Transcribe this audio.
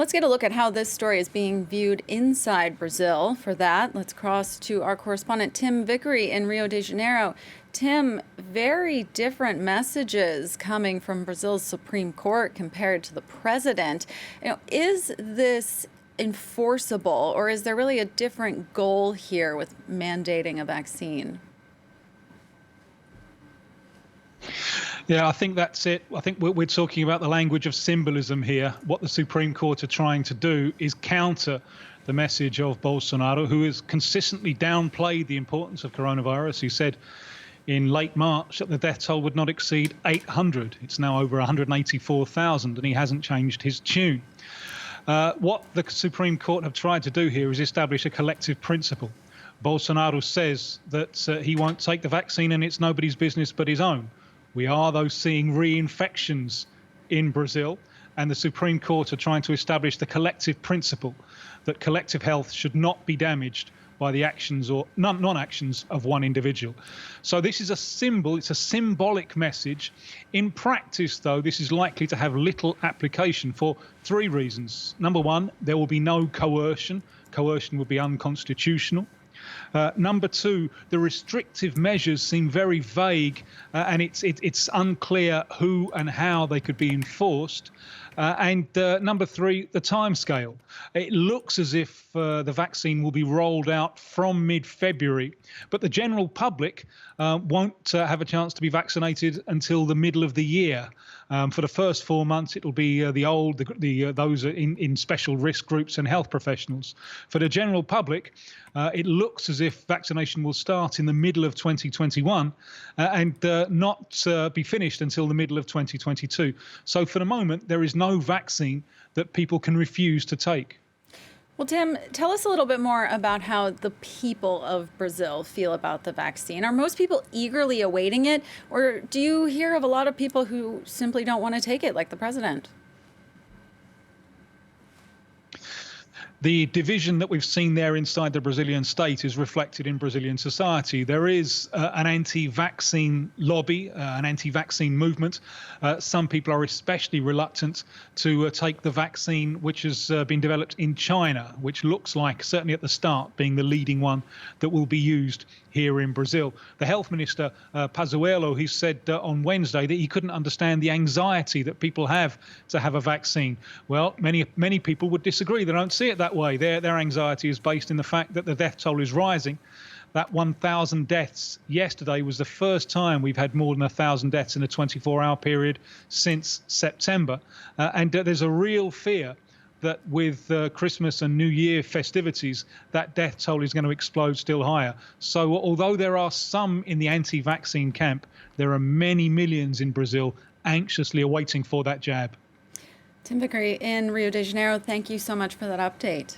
Let's get a look at how this story is being viewed inside Brazil. For that, let's cross to our correspondent Tim Vickery in Rio de Janeiro. Tim, very different messages coming from Brazil's Supreme Court compared to the president. Is this enforceable, or is there really a different goal here with mandating a vaccine? Yeah, I think that's it. I think we're talking about the language of symbolism here. What the Supreme Court are trying to do is counter the message of Bolsonaro, who has consistently downplayed the importance of coronavirus. He said in late March that the death toll would not exceed 800. It's now over 184,000, and he hasn't changed his tune. What the Supreme Court have tried to do here is establish a collective principle. Bolsonaro says that he won't take the vaccine and it's nobody's business but his own. We are, though, seeing reinfections in Brazil, and the Supreme Court are trying to establish the collective principle that collective health should not be damaged by the actions or non-actions of one individual. So this is a symbol, it's a symbolic message. In practice, though, this is likely to have little application for three reasons. Number one, there will be no coercion. Coercion would be unconstitutional. Number two, the restrictive measures seem very vague, and it's unclear who and how they could be enforced. And number three, the timescale. It looks as if the vaccine will be rolled out from mid-February, but the general public won't have a chance to be vaccinated until the middle of the year. For the first 4 months, it will be those in special risk groups and health professionals. For the general public, it looks as if vaccination will start in the middle of 2021 and not be finished until the middle of 2022. So for the moment, there is no vaccine that people can refuse to take. Well, Tim, tell us a little bit more about how the people of Brazil feel about the vaccine. Are most people eagerly awaiting it, or do you hear of a lot of people who simply don't want to take it, like the president? The division that we've seen there inside the Brazilian state is reflected in Brazilian society. There is an anti-vaccine lobby, an anti-vaccine movement. Some people are especially reluctant to take the vaccine which has been developed in China, which looks like, certainly at the start, being the leading one that will be used here in Brazil. The health minister, Pazuello, he said on Wednesday that he couldn't understand the anxiety that people have to have a vaccine. Well, many people would disagree. They don't see it that way. Their anxiety is based in the fact that the death toll is rising. That 1,000 deaths yesterday was the first time we've had more than 1,000 deaths in a 24-hour period since September. And there's a real fear that with Christmas and New Year festivities, that death toll is going to explode still higher. So although there are some in the anti-vaccine camp, there are many millions in Brazil anxiously awaiting for that jab. Tim Vickery in Rio de Janeiro, thank you so much for that update.